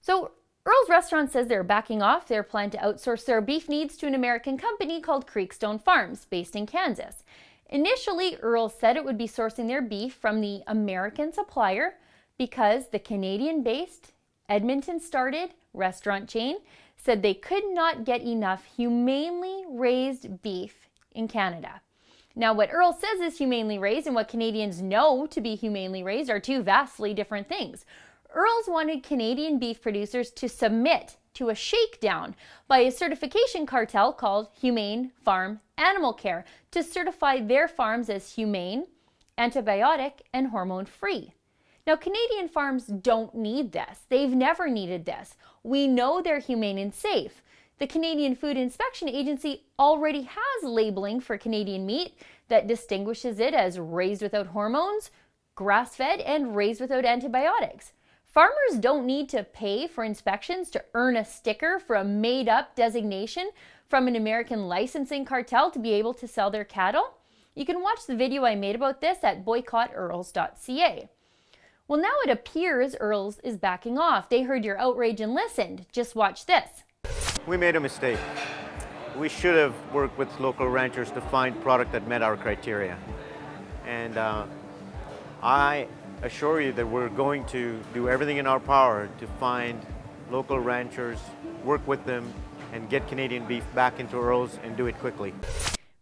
So Earls Restaurant says they're backing off their plan to outsource their beef needs to an American company called Creekstone Farms, based in Kansas. Initially, Earls said it would be sourcing their beef from the American supplier because the Canadian-based, Edmonton-started restaurant chain said they could not get enough humanely raised beef in Canada. Now, what Earls says is humanely raised and what Canadians know to be humanely raised are two vastly different things. Earls wanted Canadian beef producers to submit to a shakedown by a certification cartel called Humane Farm Animal Care to certify their farms as humane, antibiotic, and hormone-free. Now, Canadian farms don't need this. They've never needed this. We know they're humane and safe. The Canadian Food Inspection Agency already has labeling for Canadian meat that distinguishes it as raised without hormones, grass-fed, and raised without antibiotics. Farmers don't need to pay for inspections to earn a sticker for a made-up designation from an American licensing cartel to be able to sell their cattle. You can watch the video I made about this at boycottearls.ca. Well, now it appears Earls is backing off. They heard your outrage and listened. Just watch this. We made a mistake. We should have worked with local ranchers to find product that met our criteria. And I assure you that we're going to do everything in our power to find local ranchers, work with them, and get Canadian beef back into Earls and do it quickly.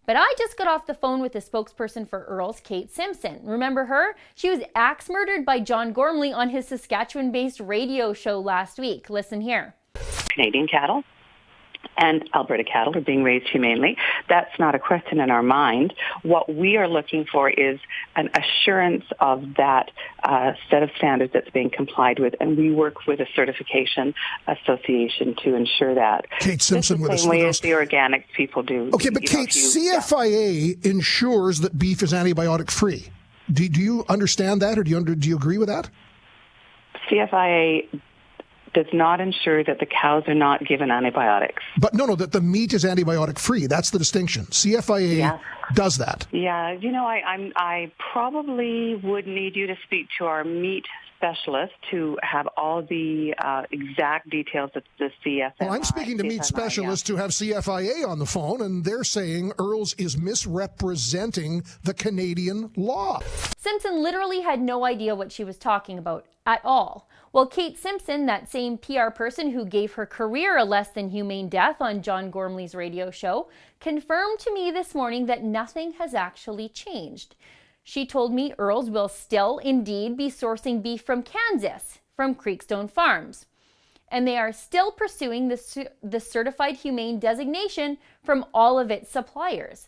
But I just got off the phone with the spokesperson for Earls, Kate Simpson. Remember her? She was axe murdered by John Gormley on his Saskatchewan-based radio show last week. Listen here. Canadian cattle and Alberta cattle are being raised humanely. That's not a question in our mind. What we are looking for is an assurance of that set of standards that's being complied with, and we work with a certification association to ensure that. Kate Simpson with us. The same way as the organic people do. Okay, but Kate, CFIA ensures that beef is antibiotic-free. Do you understand that, or do you agree with that? CFIA does not ensure that the cows are not given antibiotics. But no, that the meat is antibiotic-free. That's the distinction. CFIA does that. Yeah, I probably would need you to speak to our meat specialist to have all the exact details of the CFIA. Well, I'm speaking to meat specialists who have CFIA on the phone, and they're saying Earls is misrepresenting the Canadian law. Simpson literally had no idea what she was talking about at all. Well, Kate Simpson, that same PR person who gave her career a less than humane death on John Gormley's radio show, confirmed to me this morning that nothing has actually changed. She told me Earls will still indeed be sourcing beef from Kansas, from Creekstone Farms. And they are still pursuing the certified humane designation from all of its suppliers.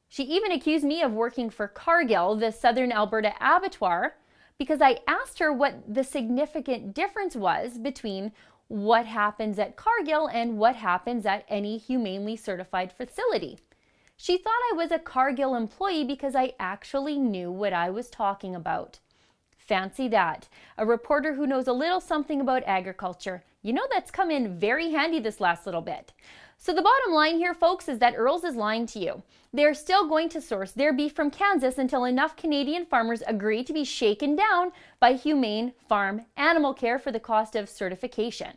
She even accused me of working for Cargill, the Southern Alberta abattoir, because I asked her what the significant difference was between what happens at Cargill and what happens at any humanely certified facility. She thought I was a Cargill employee because I actually knew what I was talking about. Fancy that. A reporter who knows a little something about agriculture. You know, that's come in very handy this last little bit. So the bottom line here, folks, is that Earls is lying to you. They're still going to source their beef from Kansas until enough Canadian farmers agree to be shaken down by Humane Farm Animal Care for the cost of certification.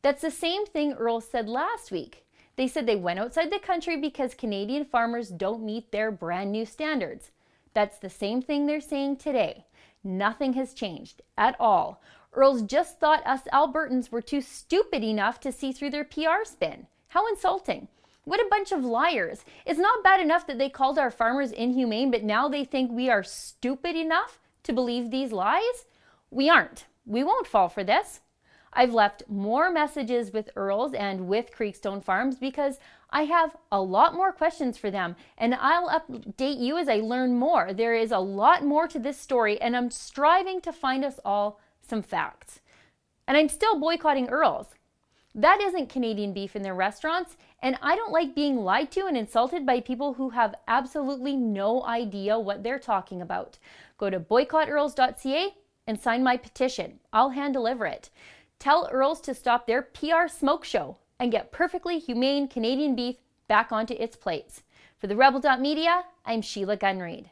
That's the same thing Earls said last week. They said they went outside the country because Canadian farmers don't meet their brand new standards. That's the same thing they're saying today. Nothing has changed at all. Earls just thought us Albertans were too stupid enough to see through their PR spin. How insulting. What a bunch of liars. It's not bad enough that they called our farmers inhumane, but now they think we are stupid enough to believe these lies? We aren't. We won't fall for this. I've left more messages with Earls and with Creekstone Farms because I have a lot more questions for them, and I'll update you as I learn more. There is a lot more to this story, and I'm striving to find us all some facts. And I'm still boycotting Earls. That isn't Canadian beef in their restaurants, and I don't like being lied to and insulted by people who have absolutely no idea what they're talking about. Go to boycottearls.ca and sign my petition. I'll hand deliver it. Tell Earls to stop their PR smoke show and get perfectly humane Canadian beef back onto its plates. For the Rebel.media, I'm Sheila Gunreid.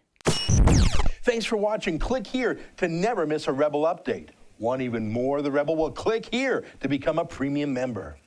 Thanks for watching. Click here to never miss a Rebel update. Want even more of The Rebel? Well, click here to become a premium member.